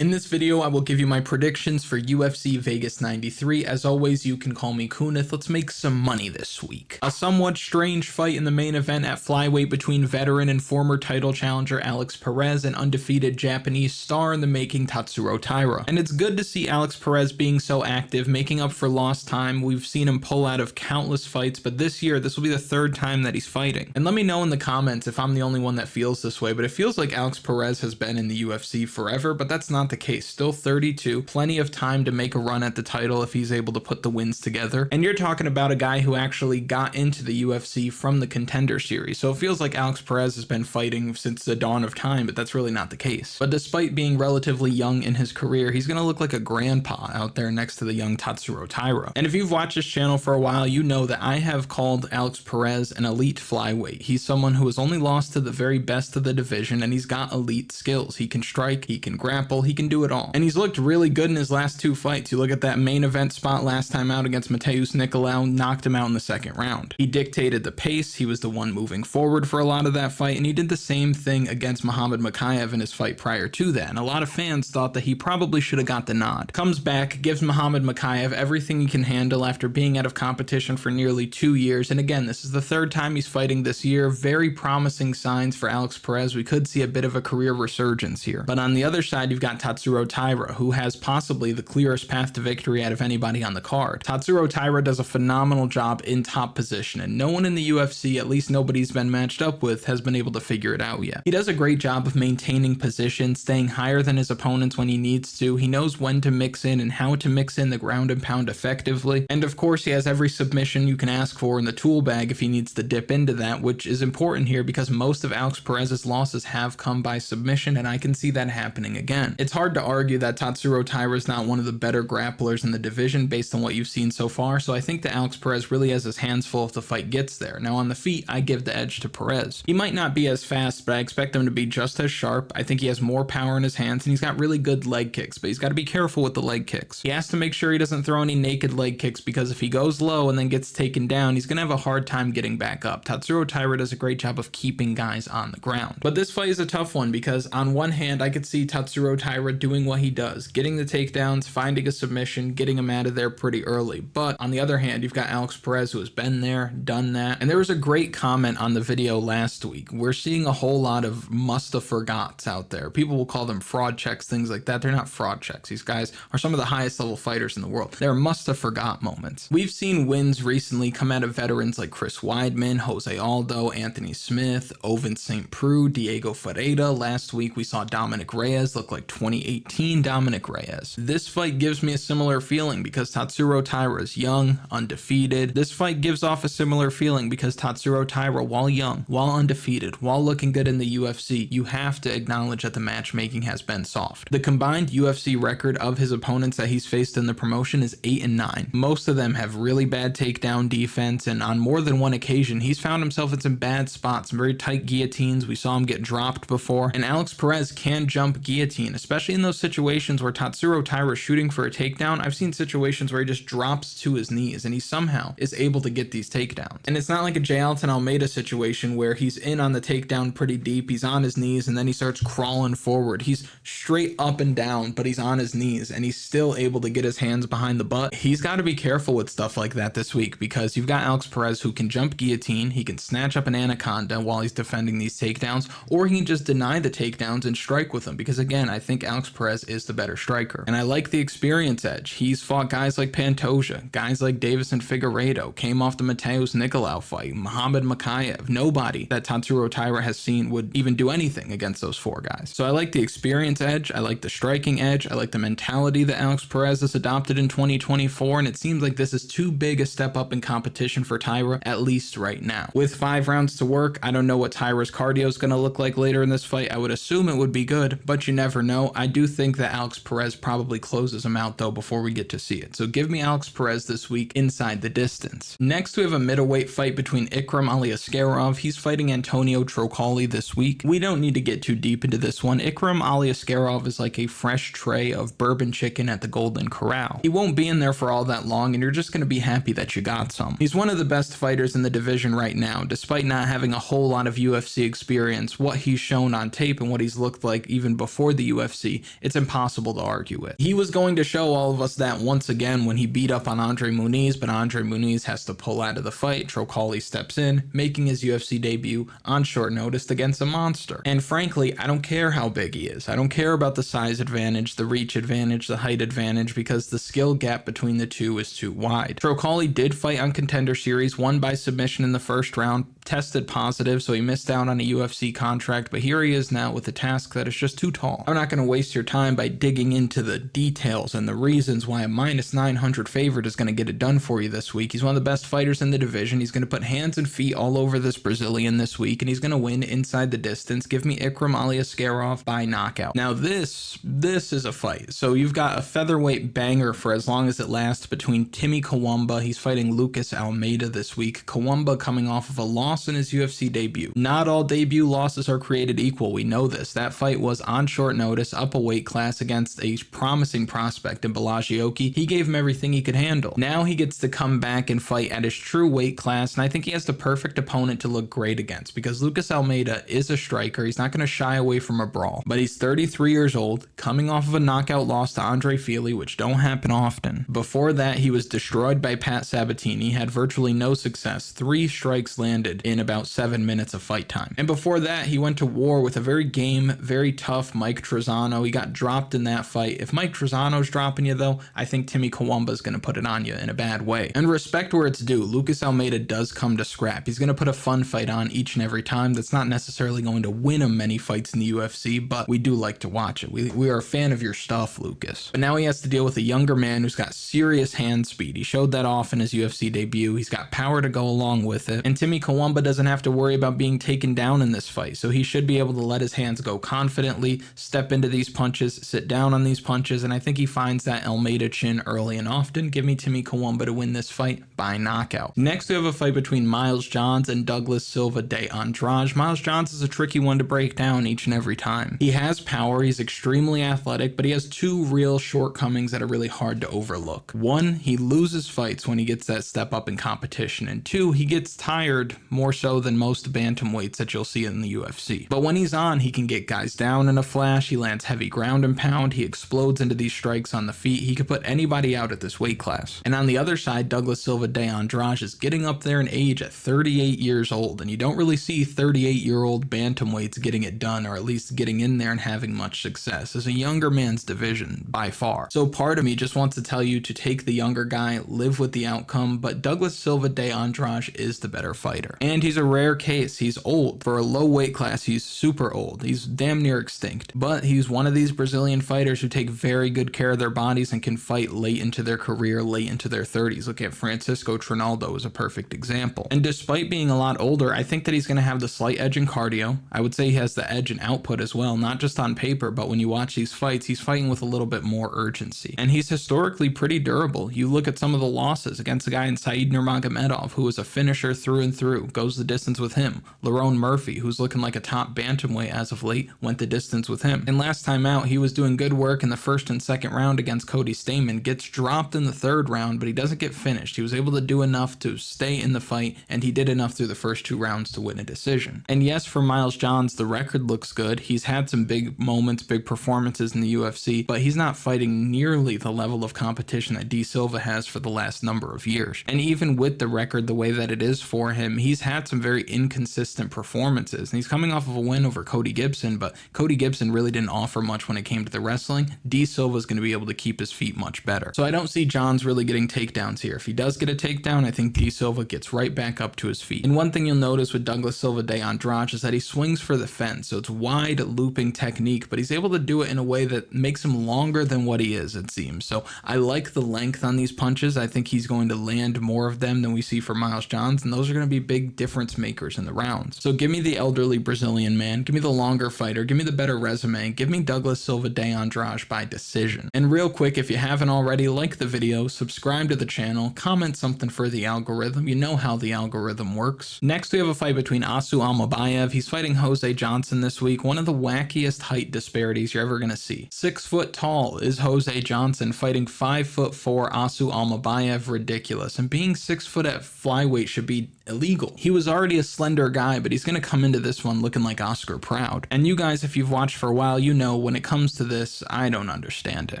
In this video, I will give you my predictions for UFC Vegas 93. As always, you can call me Kunith. Let's make some money this week. A somewhat strange fight in the main event at flyweight between veteran and former title challenger Alex Perez and undefeated Japanese star in the making Tatsuro Taira. And it's good to see Alex Perez being so active, making up for lost time. We've seen him pull out of countless fights, but this year, this will be the third time that he's fighting. And let me know in the comments if I'm the only one that feels this way, but it feels like Alex Perez has been in the UFC forever, but that's not the case. Still 32, plenty of time to make a run at the title if he's able to put the wins together. And you're talking about a guy who actually got into the UFC from the Contender Series, so it feels like Alex Perez has been fighting since the dawn of time, but that's really not the case. But despite being relatively young in his career, he's gonna look like a grandpa out there next to the young Tatsuro Taira. And if you've watched this channel for a while, you know that I have called Alex Perez an elite flyweight. He's someone who has only lost to the very best of the division, and he's got elite skills. He can strike, he can grapple, he can do it all. And he's looked really good in his last two fights. You look at that main event spot last time out against Mateusz Nicolau, knocked him out in the second round. He dictated the pace, he was the one moving forward for a lot of that fight, and he did the same thing against Muhammad in his fight prior to that. And a lot of fans thought that he probably should have got the nod. Comes back, gives Muhammad everything he can handle after being out of competition for nearly 2 years. And again, this is the third time he's fighting this year. Very promising signs for Alex Perez. We could see a bit of a career resurgence here. But on the other side, you've got Tatsuro Taira, who has possibly the clearest path to victory out of anybody on the card. Tatsuro Taira does a phenomenal job in top position, and no one in the UFC, at least nobody's been matched up with, has been able to figure it out yet. He does a great job of maintaining position, staying higher than his opponents when he needs to. He knows when to mix in and how to mix in the ground and pound effectively. And of course, he has every submission you can ask for in the tool bag if he needs to dip into that, which is important here because most of Alex Perez's losses have come by submission, and I can see that happening again. It's hard to argue that Tatsuro Taira is not one of the better grapplers in the division based on what you've seen so far, so I think that Alex Perez really has his hands full if the fight gets there. Now on the feet, I give the edge to Perez. He might not be as fast, but I expect him to be just as sharp. I think he has more power in his hands, and he's got really good leg kicks, but he's got to be careful with the leg kicks. He has to make sure he doesn't throw any naked leg kicks, because if he goes low and then gets taken down, he's going to have a hard time getting back up. Tatsuro Taira does a great job of keeping guys on the ground. But this fight is a tough one because on one hand, I could see Tatsuro Taira doing what he does, getting the takedowns, finding a submission, getting him out of there pretty early. But on the other hand, you've got Alex Perez who has been there, done that. And there was a great comment on the video last week. We're seeing a whole lot of musta forgots out there. People will call them fraud checks, things like that. They're not fraud checks. These guys are some of the highest level fighters in the world. They're musta forgot moments. We've seen wins recently come out of veterans like Chris Weidman, Jose Aldo, Anthony Smith, Ovince St. Preux, Diego Ferreira. Last week we saw Dominic Reyes look like 2018 Dominic Reyes. This fight gives me a similar feeling because Tatsuro Taira is young, undefeated. This fight gives off a similar feeling because Tatsuro Taira, while young, while undefeated, while looking good in the UFC, you have to acknowledge that the matchmaking has been soft. The combined UFC record of his opponents that he's faced in the promotion is 8-9. Most of them have really bad takedown defense, and on more than one occasion, he's found himself in some bad spots, some very tight guillotines. We saw him get dropped before, and Alex Perez can jump guillotine, especially in those situations where Tatsuro Taira is shooting for a takedown. I've seen situations where he just drops to his knees and he somehow is able to get these takedowns. And it's not like a J. Alton Almeida situation where he's in on the takedown pretty deep, he's on his knees, and then he starts crawling forward. He's straight up and down, but he's on his knees and he's still able to get his hands behind the butt. He's got to be careful with stuff like that this week because you've got Alex Perez who can jump guillotine, he can snatch up an anaconda while he's defending these takedowns, or he can just deny the takedowns and strike with them because again, I think Alex Perez is the better striker. And I like the experience edge. He's fought guys like Pantoja, guys like Davison Figueiredo, came off the Mateusz Nicolau fight, Muhammad Mokaev. Nobody that Tatsuro Taira has seen would even do anything against those four guys. So I like the experience edge, I like the striking edge, I like the mentality that Alex Perez has adopted in 2024, and it seems like this is too big a step up in competition for Taira, at least right now. With 5 rounds to work, I don't know what Taira's cardio is going to look like later in this fight. I would assume it would be good, but you never know. I do think that Alex Perez probably closes him out though before we get to see it. So give me Alex Perez this week inside the distance. Next we have a middleweight fight between Ikram Aliskerov. He's fighting Antonio Trocoli this week. We don't need to get too deep into this one. Ikram Aliskerov is like a fresh tray of bourbon chicken at the Golden Corral. He won't be in there for all that long and you're just going to be happy that you got some. He's one of the best fighters in the division right now, despite not having a whole lot of UFC experience. What he's shown on tape and what he's looked like even before the UFC UFC, it's impossible to argue with. He was going to show all of us that once again when he beat up on Andre Muniz, but Andre Muniz has to pull out of the fight. Trocoli steps in, making his UFC debut on short notice against a monster. And frankly, I don't care how big he is. I don't care about the size advantage, the reach advantage, the height advantage, because the skill gap between the two is too wide. Trocoli did fight on Contender Series, won by submission in the first round, tested positive, so he missed out on a UFC contract, but here he is now with a task that is just too tall. I'm not going to waste your time by digging into the details and the reasons why a minus 900 favorite is going to get it done for you this week. He's one of the best fighters in the division. He's going to put hands and feet all over this Brazilian this week, and he's going to win inside the distance. Give me Ikram Aliskerov by knockout. Now this is a fight. So you've got a featherweight banger for as long as it lasts between Timmy Cuamba. He's fighting Lucas Almeida this week. Cuamba coming off of a loss in his UFC debut. Not all debut losses are created equal. We know this. That fight was on short notice, up a weight class against a promising prospect in Balagioki. He gave him everything he could handle. Now he gets to come back and fight at his true weight class, and I think he has the perfect opponent to look great against, because Lucas Almeida is a striker. He's not going to shy away from a brawl, but he's 33 years old, coming off of a knockout loss to Andre Fili, which don't happen often. Before that, he was destroyed by Pat Sabatini, had virtually no success, 3 strikes landed in about 7 minutes of fight time. And before that, he went to war with a very game, very tough Mike Trizano. He got dropped in that fight. If Mike Trizano's dropping you though, I think Timmy Cuamba is going to put it on you in a bad way. And respect where it's due, Lucas Almeida does come to scrap. He's going to put a fun fight on each and every time. That's not necessarily going to win him many fights in the UFC, but we do like to watch it. We are a fan of your stuff, Lucas. But now he has to deal with a younger man who's got serious hand speed. He showed that off in his UFC debut. He's got power to go along with it. And Timmy Cuamba doesn't have to worry about being taken down in this fight, so he should be able to let his hands go confidently, step into these punches, sit down on these punches, and I think he finds that Almeida chin early and often. Give me Timmy Cuamba to win this fight by knockout. Next, we have a fight between Miles Johns and Douglas Silva de Andrade. Miles Johns is a tricky one to break down each and every time. He has power, he's extremely athletic, but he has 2 real shortcomings that are really hard to overlook. 1, he loses fights when he gets that step up in competition, and 2, he gets tired more so than most bantamweights that you'll see in the UFC. But when he's on, he can get guys down in a flash, he lands heavy ground and pound, he explodes into these strikes on the feet, he could put anybody out at this weight class. And on the other side, Douglas Silva de Andrade is getting up there in age at 38 years old, and you don't really see 38-year-old bantamweights getting it done, or at least getting in there and having much success. It's a younger man's division by far. So part of me just wants to tell you to take the younger guy, live with the outcome, but Douglas Silva de Andrade is the better fighter. And he's a rare case. He's old. For a low weight class, he's super old. He's damn near extinct. But he's one of these Brazilian fighters who take very good care of their bodies and can fight late into their career, late into their 30s. Look at Francisco Trinaldo as a perfect example. And despite being a lot older, I think that he's going to have the slight edge in cardio. I would say he has the edge in output as well, not just on paper, but when you watch these fights, he's fighting with a little bit more urgency. And he's historically pretty durable. You look at some of the losses against a guy in Said Nurmagomedov, who was a finisher through and through, goes the distance with him. Lerone Murphy, who's looking like a top bantamweight as of late, went the distance with him. And last time out, he was doing good work in the first and second round against Cody Stamann, gets dropped in the third round, but he doesn't get finished. He was able to do enough to stay in the fight, and he did enough through the first 2 rounds to win a decision. And yes, for Miles Johns, the record looks good. He's had some big moments, big performances in the UFC, but he's not fighting nearly the level of competition that D. Silva has for the last number of years. And even with the record the way that it is for him, he's had some very inconsistent performances. And he's coming off of a win over Cody Gibson, but Cody Gibson really didn't offer much when it came to the wrestling. D. Silva's going to be able to keep his feet much better. So I don't see Johns really getting takedowns here. If he does get a takedown, I think D. Silva gets right back up to his feet. And one thing you'll notice with Douglas Silva de Andrade is that he swings for the fence. So it's wide looping technique, but he's able to do it in a way that makes him longer than what he is, it seems. So I like the length on these punches. I think he's going to land more of them than we see for Miles Johns, and those are going to be big difference makers in the rounds. So give me the elderly Brazilian man, give me the longer fighter, give me the better resume, give me Douglas Silva de Andrade by decision. And real quick, if you haven't already, like the video, subscribe to the channel, comment something for the algorithm. You know how the algorithm works. Next, we have a fight between Asu Almabaev. He's fighting Jose Johnson this week. One of the wackiest height disparities you're ever going to see. 6 foot tall is Jose Johnson fighting 5'4" Asu Almabaev. Ridiculous. And being 6 foot at flyweight should be illegal. He was already a slender guy, but he's going to come into this one looking like Oscar Proud. And you guys, if you've watched for a while, you know when it comes to this, I don't understand it.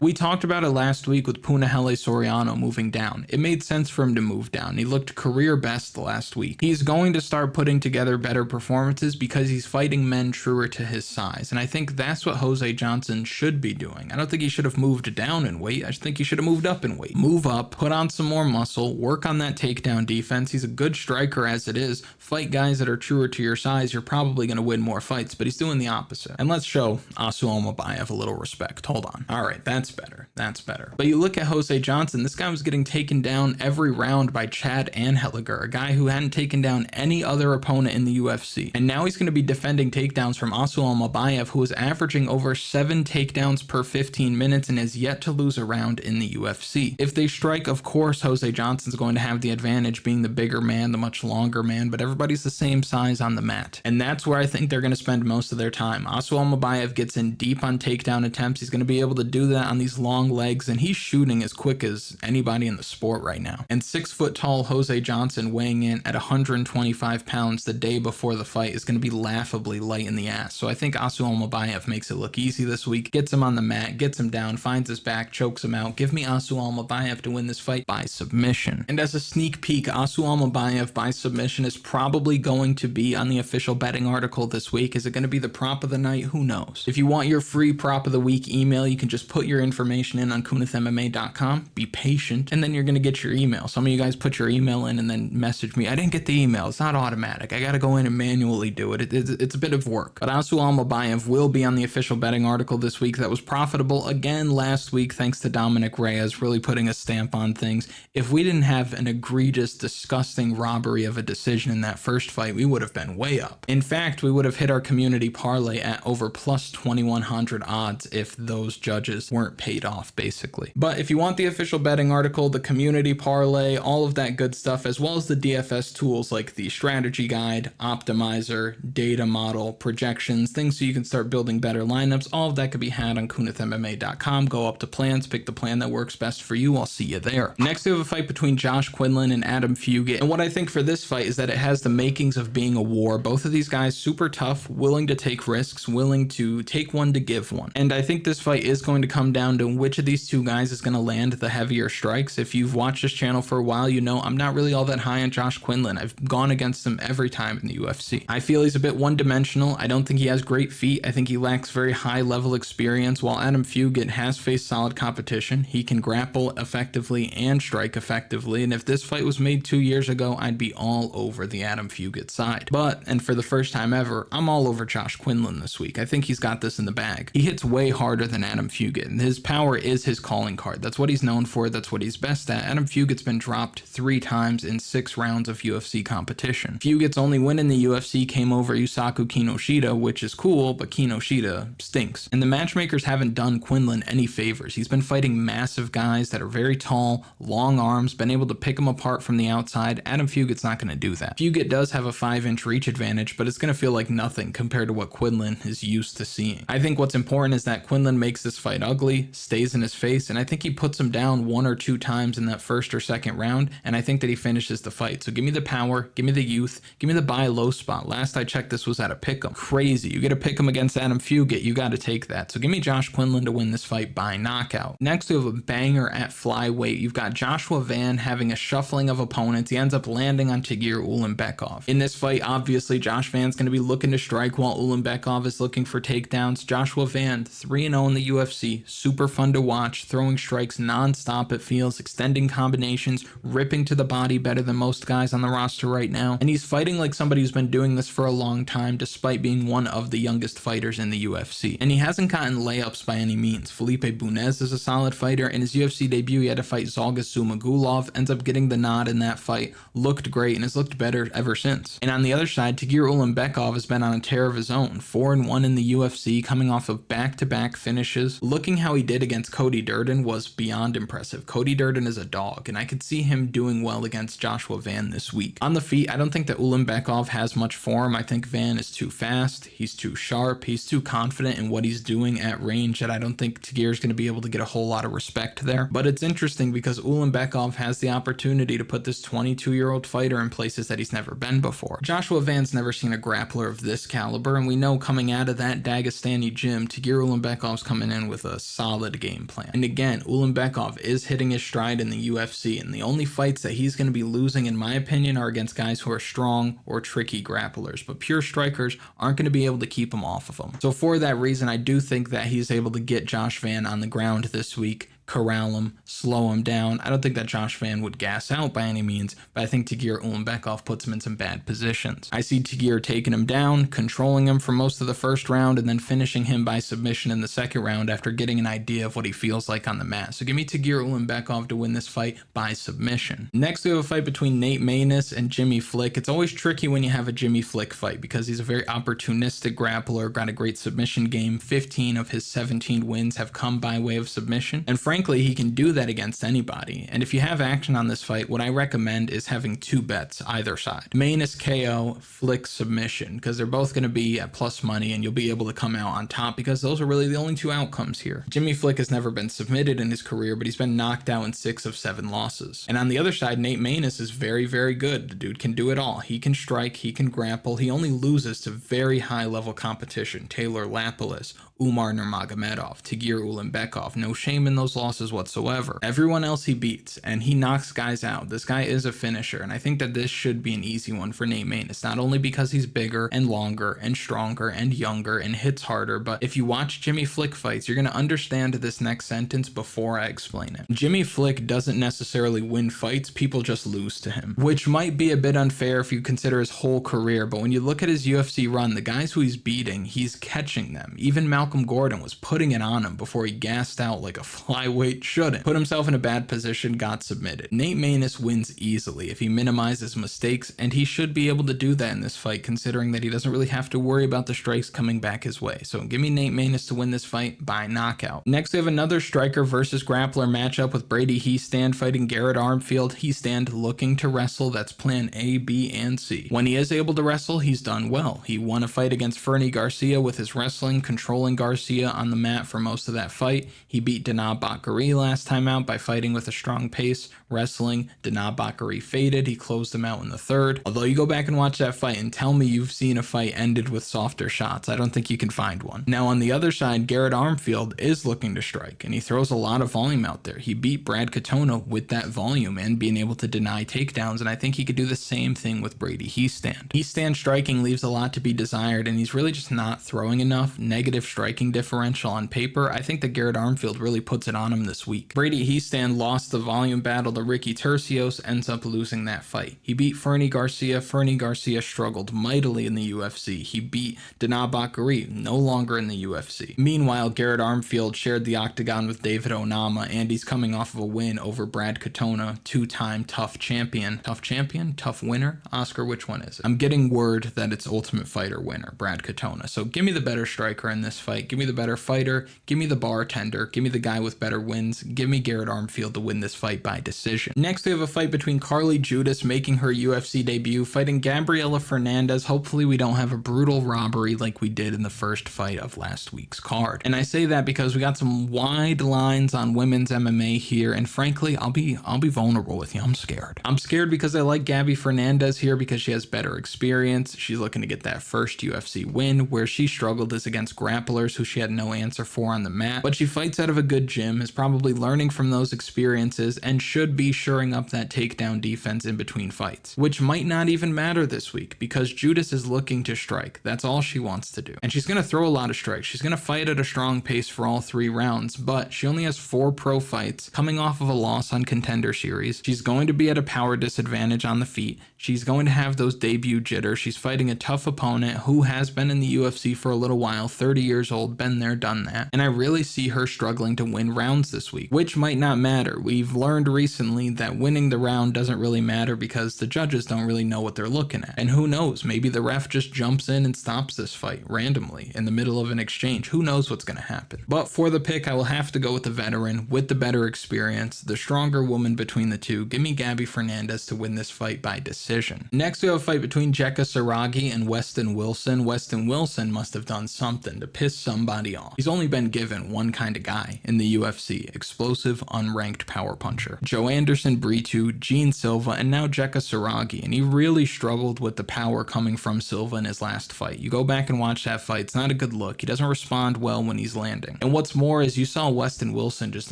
We talked about it last week with Punahele Soriano moving down. It made sense for him to move down. He looked career best last week. He's going to start putting together better performances because he's fighting men truer to his size. And I think that's what Jose Johnson should be doing. I don't think he should have moved down in weight. I think he should have moved up in weight. Move up, put on some more muscle, work on that takedown defense. He's a good striker as it is. Fight guys that are truer to your size. You're probably going to win more fights, but he's doing the opposite. And let's show Asu Almabaev a little respect. Hold on. All right, that's better. That's better. But you look at Jose Johnson, this guy was getting taken down every round by Chad Anheliger, a guy who hadn't taken down any other opponent in the UFC. And now he's going to be defending takedowns from Asu Almabaev, who is averaging over 7 takedowns per 15 minutes and has yet to lose a round in the UFC. If they strike, of course, Jose Johnson's going to have the advantage being the bigger man, the much longer man, but everybody's the same size on the mat. And that's where I think they're going to spend most of their time. Asu Almabaev gets in deep on takedown attempts. He's going to be able to do that on these long legs, and he's shooting as quick as anybody in the sport right now. And 6-foot-tall Jose Johnson weighing in at 125 pounds the day before the fight is going to be laughably light in the ass. So I think Asu Almabaev makes it look easy this week, gets him on the mat, gets him down, finds his back, chokes him out. Give me Asu Almabaev to win this fight by submission. And as a sneak peek, Asu Almabaev by submission is probably going to be on the official betting article this week. Is it going to be the prop of the night? Who knows? If you want your free prop of the week email, you can just put your information in on KunithMMA.com. Be patient, and then you're going to get your email. Some of you guys put your email in and then message me. I didn't get the email. It's not automatic. I got to go in and manually do it. It's a bit of work. But Asu Almabaev will be on the official betting article this week. That was profitable again last week thanks to Dominic Reyes really putting a stamp on things. If we didn't have an egregious, disgusting robbery of a decision in that first fight, we would have been way up. In fact, we would have hit our community parlay at over plus 2100 odds if those judges weren't paid off, basically. But if you want the official betting article, the community parlay, all of that good stuff, as well as the DFS tools like the strategy guide, optimizer, data model, projections, things so you can start building better lineups, all of that could be had on KunithMMA.com. Go up to plans, pick the plan that works best for you. I'll see you there. Next, we have a fight between Josh Quinlan and Adam Fugitt. And what I think for this fight is that it has the makings of being a war. Both of these guys super tough, willing to take risks, willing to take one to give one. And I think this fight is going to come down to which of these two guys is going to land the heavier strikes. If you've watched this channel for a while, you know I'm not really all that high on Josh Quinlan. I've gone against him every time in the UFC. I feel he's a bit one-dimensional. I don't think he has great feet. I think he lacks very high-level experience. While Adam Fugitt has faced solid competition, he can grapple effectively and strike effectively. And if this fight was made 2 years ago, I'd be all over the Adam Fugitt side. But, and for the first time ever, I'm all over Josh Quinlan this week. I think he's got this in the bag. He hits way harder than Adam Fugitt, and his power is his calling card. That's what he's known for. That's what he's best at. Adam Fugitt's been dropped 3 times in 6 rounds of UFC competition. Fugitt's only win in the UFC came over Yusaku Kinoshita, which is cool, but Kinoshita stinks. And the matchmakers haven't done Quinlan any favors. He's been fighting massive guys that are very tall, long arms, been able to pick them apart from the outside. Adam Fugitt's not going to do that. Fugitt does have a 5-inch reach advantage, but it's going to feel like nothing compared to what Quinlan is used to seeing. I think what's important is that Quinlan makes this fight ugly, stays in his face, and I think he puts him down 1 or 2 times in that first or second round, and I think that he finishes the fight. So give me the power, give me the youth, give me the buy low spot. Last I checked, this was at a pick'em. Crazy. You get a pick'em against Adam Fugitt, you got to take that. So give me Josh Quinlan to win this fight by knockout. Next, we have a banger at flyweight. You've got Joshua Van having a shuffling of opponents. He ends up landing on Tagir Ulanbekov. In this fight, obviously, Josh Van's going to be looking to strike while Ulanbekov is looking for takedowns. Joshua Van, 3-0 in the UFC. Super fun to watch. Throwing strikes non-stop, it feels. Extending combinations. Ripping to the body better than most guys on the roster right now. And he's fighting like somebody who's been doing this for a long time, despite being one of the youngest fighters in the UFC. And he hasn't gotten layups by any means. Felipe Bunez is a solid fighter. In his UFC debut, he had to fight Zhalgas Zhumagulov. Ends up getting the nod in that fight. Looked great and has looked better ever since. And on the other side, Tagir Ulanbekov has been on a tear of his own. 4-1 in the UFC, coming off of back-to-back finishes. Looking how he did against Cody Durden was beyond impressive. Cody Durden is a dog, and I could see him doing well against Joshua Van this week. On the feet, I don't think that Ulanbekov has much form. I think Van is too fast, he's too sharp, he's too confident in what he's doing at range that I don't think Tagir is going to be able to get a whole lot of respect there. But it's interesting because Ulanbekov has the opportunity to put this 22-year-old fighter fighter in places that he's never been before. Joshua Van's never seen a grappler of this caliber, and we know coming out of that Dagestani gym, Tagir Ulanbekov's coming in with a solid game plan. And again, Ulanbekov is hitting his stride in the UFC, and the only fights that he's going to be losing, in my opinion, are against guys who are strong or tricky grapplers, but pure strikers aren't going to be able to keep him off of him. So for that reason, I do think that he's able to get Josh Van on the ground this week, corral him, slow him down. I don't think that Josh Van would gas out by any means, but I think Tagir Ulanbekov puts him in some bad positions. I see Tagir taking him down, controlling him for most of the first round, and then finishing him by submission in the second round after getting an idea of what he feels like on the mat. So give me Tagir Ulanbekov to win this fight by submission. Next, we have a fight between Nate Maness and Jimmy Flick. It's always tricky when you have a Jimmy Flick fight because he's a very opportunistic grappler, got a great submission game. 15 of his 17 wins have come by way of submission, and frankly, he can do that against anybody. And if you have action on this fight, what I recommend is having two bets either side. Maness KO, Flick submission, because they're both going to be at plus money and you'll be able to come out on top because those are really the only two outcomes here. Jimmy Flick has never been submitted in his career, but he's been knocked out in 6 of 7 losses. And on the other side, Nate Maness is very, very good. The dude can do it all. He can strike, he can grapple. He only loses to very high level competition. Taylor Lapilus, Umar Nurmagomedov, Tagir Ulanbekov. No shame in those losses whatsoever. Everyone else he beats, and he knocks guys out. This guy is a finisher, and I think that this should be an easy one for Nate Maness, not only because he's bigger and longer and stronger and younger and hits harder, but if you watch Jimmy Flick fights, you're going to understand this next sentence before I explain it. Jimmy Flick doesn't necessarily win fights, people just lose to him, which might be a bit unfair if you consider his whole career, but when you look at his UFC run, the guys who he's beating, he's catching them. Even Malcolm Gordon was putting it on him before he gassed out like a flyweight shouldn't. Put himself in a bad position, got submitted. Nate Maness wins easily if he minimizes mistakes, and he should be able to do that in this fight considering that he doesn't really have to worry about the strikes coming back his way. So give me Nate Maness to win this fight by knockout. Next, we have another striker versus grappler matchup with Brady Hiestand fighting Garrett Armfield. Hiestand looking to wrestle. That's plan A, B, and C. When he is able to wrestle, he's done well. He won a fight against Fernie Garcia with his wrestling, controlling Garcia on the mat for most of that fight. He beat Danaa Bakary last time out by fighting with a strong pace, wrestling. Danaa Bakary faded. He closed him out in the third. Although you go back and watch that fight and tell me you've seen a fight ended with softer shots, I don't think you can find one. Now on the other side, Garrett Armfield is looking to strike, and he throws a lot of volume out there. He beat Brad Katona with that volume and being able to deny takedowns, and I think he could do the same thing with Brady Hiestand. Hiestand striking leaves a lot to be desired, and he's really just not throwing enough. Negative striking differential on paper. I think that Garrett Armfield really puts it on him this week. Brady Hiestand lost the volume battle to Ricky Tercios, ends up losing that fight. He beat Fernie Garcia. Fernie Garcia struggled mightily in the UFC. He beat Danaa Bakary, no longer in the UFC. Meanwhile, Garrett Armfield shared the octagon with David Onama, and he's coming off of a win over Brad Katona, 2-time tough champion. Tough champion? Tough winner? Oscar, which one is it? I'm getting word that it's Ultimate Fighter winner, Brad Katona. So give me the better striker in this fight. Give me the better fighter. Give me the bartender. Give me the guy with better wins. Give me Garrett Armfield to win this fight by decision. Next, we have a fight between Carli Judice making her UFC debut, fighting Gabriella Fernandes. Hopefully we don't have a brutal robbery like we did in the first fight of last week's card. And I say that because we got some wide lines on women's MMA here, and frankly, I'll be vulnerable with you. I'm scared. I'm scared because I like Gabby Fernandes here because she has better experience. She's looking to get that first UFC win. Where she struggled is against grapplers who she had no answer for on the mat, but she fights out of a good gym, is probably learning from those experiences, and should be shoring up that takedown defense in between fights, which might not even matter this week because Judice is looking to strike. That's all she wants to do, and she's going to throw a lot of strikes. She's going to fight at a strong pace for all 3 rounds, but she only has 4 pro fights coming off of a loss on Contender Series. She's going to be at a power disadvantage on the feet. She's going to have those debut jitters. She's fighting a tough opponent who has been in the UFC for a little while, 30 years old, been there, done that, and I really see her struggling to win rounds this week, which might not matter. We've learned recently that winning the round doesn't really matter because the judges don't really know what they're looking at, and who knows, maybe the ref just jumps in and stops this fight randomly in the middle of an exchange. Who knows what's going to happen? But for the pick, I will have to go with the veteran with the better experience, the stronger woman between the two. Give me Gabby Fernandes to win this fight by decision. Next, we have a fight between Jeka Saragih and Westin Wilson. Westin Wilson must have done something to piss somebody off. He's only been given one kind of guy in the UFC. UFC, explosive, unranked power puncher. Joe Anderson, Brito, Gene Silva, and now Jeka Saragih, and he really struggled with the power coming from Silva in his last fight. You go back and watch that fight, it's not a good look. He doesn't respond well when he's landing. And what's more is you saw Westin Wilson just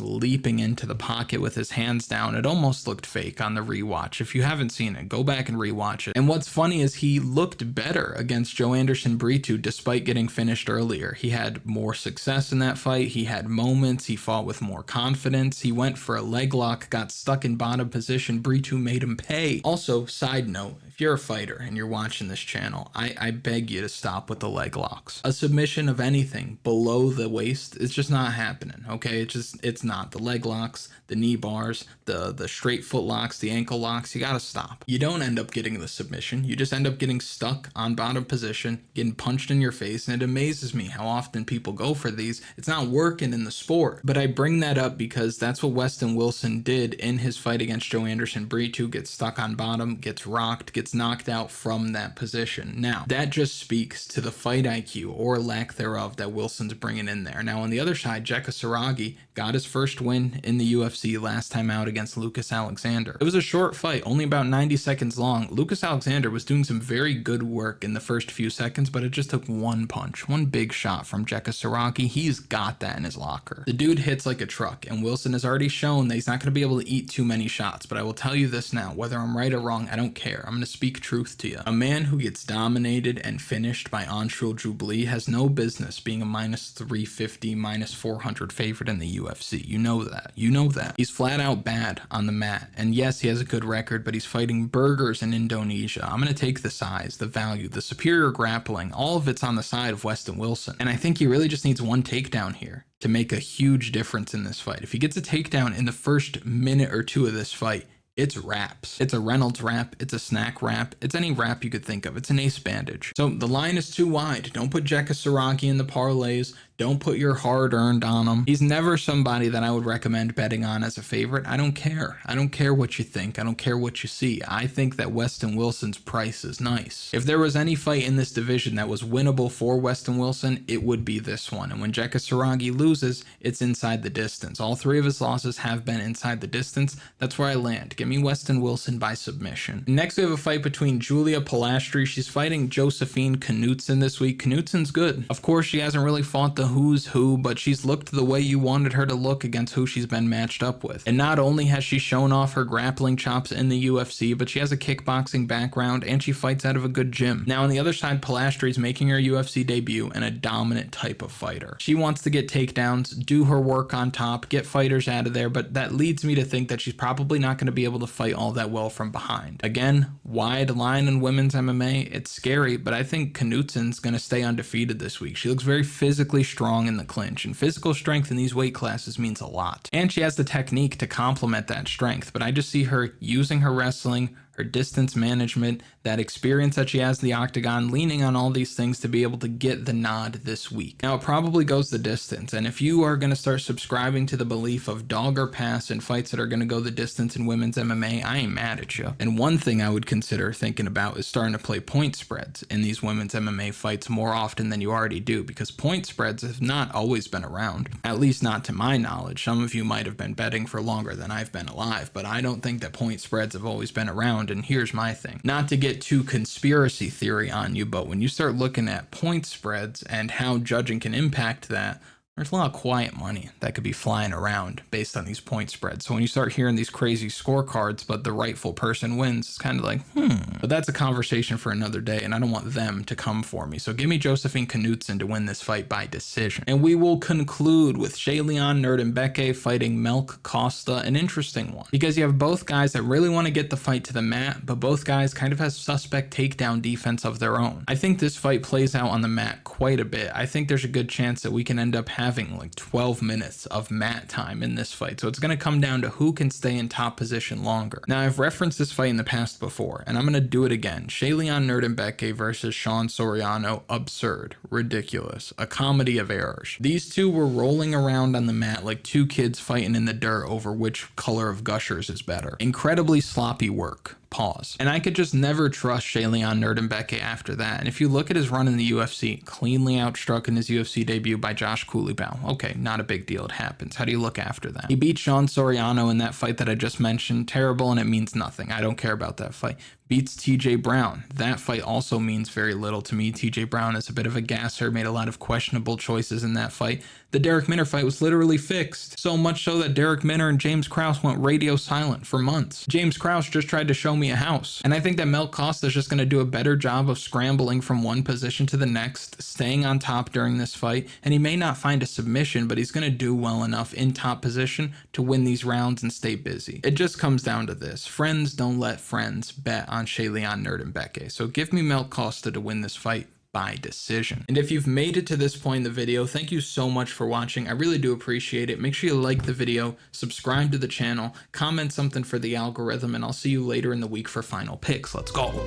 leaping into the pocket with his hands down. It almost looked fake on the rewatch. If you haven't seen it, go back and rewatch it. And what's funny is he looked better against Joe Anderson Brito despite getting finished earlier. He had more success in that fight. He had moments. He fought with more confidence. He went for a leg lock, got stuck in bottom position. Brito made him pay. Also, side note, if you're a fighter and you're watching this channel, I beg you to stop with the leg locks. A submission of anything below the waist is just not happening, okay? It's not. The leg locks, the knee bars, the straight foot locks, the ankle locks, you gotta stop. You don't end up getting the submission. You just end up getting stuck on bottom position, getting punched in your face, and it amazes me how often people go for these. It's not working in the sport. But I bring that up because that's what Westin Wilson did in his fight against Joe Anderson Brito. Gets stuck on bottom, gets rocked, gets knocked out from that position. Now, that just speaks to the fight IQ or lack thereof that Wilson's bringing in there. Now, on the other side, Jeka Saragih got his first win in the UFC last time out against Lucas Alexander. It was a short fight, only about 90 seconds long. Lucas Alexander was doing some very good work in the first few seconds, but it just took one punch, one big shot from Jeka Saragih. He's got that in his locker. The dude hits like a truck, and Wilson has already shown that he's not going to be able to eat too many shots. But I will tell you this now, whether I'm right or wrong, I don't care. I'm going to speak truth to you. A man who gets dominated and finished by Andrade Jubilee has no business being a minus 350, minus 400 favorite in the UFC. You know that. You know that. He's flat out bad on the mat. And yes, he has a good record, but he's fighting burgers in Indonesia. I'm going to take the size, the value, the superior grappling. All of it's on the side of Westin Wilson. And I think he really just needs one takedown here to make a huge difference in this fight. If he gets a takedown in the first minute or two of this fight, it's wraps. It's a Reynolds wrap. It's a snack wrap. It's any wrap you could think of. It's an ace bandage. So the line is too wide. Don't put Jeka Saragih in the parlays. Don't put your hard-earned on him. He's never somebody that I would recommend betting on as a favorite. I don't care. I don't care what you think. I don't care what you see. I think that Westin Wilson's price is nice. If there was any fight in this division that was winnable for Westin Wilson, it would be this one. And when Jeka Saragih loses, it's inside the distance. All three of his losses have been inside the distance. That's where I land. Give me Westin Wilson by submission. Next, we have a fight between Julia Polastri. She's fighting Josefine Knutsson this week. Knutsson's good. Of course, she hasn't really fought the who's who, but she's looked the way you wanted her to look against who she's been matched up with. And not only has she shown off her grappling chops in the UFC, but she has a kickboxing background and she fights out of a good gym. Now on the other side, Polastri is making her UFC debut and a dominant type of fighter. She wants to get takedowns, do her work on top, get fighters out of there, but that leads me to think that she's probably not going to be able to fight all that well from behind. Again, wide line in women's MMA, it's scary, but I think Knutsson's going to stay undefeated this week. She looks very physically strong in the clinch, and physical strength in these weight classes means a lot. And she has the technique to complement that strength, but I just see her using her wrestling, her distance management, that experience that she has in the octagon, leaning on all these things to be able to get the nod this week. Now, it probably goes the distance, and if you are going to start subscribing to the belief of dog or pass in fights that are going to go the distance in women's MMA, I ain't mad at you. And one thing I would consider thinking about is starting to play point spreads in these women's MMA fights more often than you already do, because point spreads have not always been around, at least not to my knowledge. Some of you might have been betting for longer than I've been alive, but I don't think that point spreads have always been around. And here's my thing, not to get too conspiracy theory on you, but when you start looking at point spreads and how judging can impact that, there's a lot of quiet money that could be flying around based on these point spreads. So when you start hearing these crazy scorecards, but the rightful person wins, it's kind of like, But that's a conversation for another day, and I don't want them to come for me. So give me Josefine Knutsson to win this fight by decision. And we will conclude with Shayleon Nuerdanbieke fighting Melk Costa, an interesting one, because you have both guys that really want to get the fight to the mat, but both guys kind of have suspect takedown defense of their own. I think this fight plays out on the mat quite a bit. I think there's a good chance that we can end up having like 12 minutes of mat time in this fight. So it's going to come down to who can stay in top position longer. Now, I've referenced this fight in the past before, and I'm going to do it again. Shayleon Nuerdanbieke versus Sean Soriano, absurd, ridiculous, a comedy of errors. These two were rolling around on the mat like two kids fighting in the dirt over which color of gushers is better. Incredibly sloppy work. pause. And I could just never trust Shayleon Nurdenbeke after that. And if you look at his run in the UFC, cleanly outstruck in his UFC debut by Josh Coulibaugh. Okay, not a big deal, it happens. How do you look after that? He beat Sean Soriano in that fight that I just mentioned. Terrible, and it means nothing. I don't care about that fight. Beats TJ Brown. That fight also means very little to me. TJ Brown is a bit of a gasser, made a lot of questionable choices in that fight. The Derek Minner fight was literally fixed. So much so that Derek Minner and James Krause went radio silent for months. James Krause just tried to show me a house. And I think that Mel Costa is just going to do a better job of scrambling from one position to the next, staying on top during this fight. And he may not find a submission, but he's going to do well enough in top position to win these rounds and stay busy. It just comes down to this. Friends don't let friends bet on Shayleon Nurdenbeke. So give me Mel Costa to win this fight by decision. And if you've made it to this point in the video, thank you so much for watching. I really do appreciate it. Make sure you like the video, subscribe to the channel, comment something for the algorithm, and I'll see you later in the week for final picks. Let's go.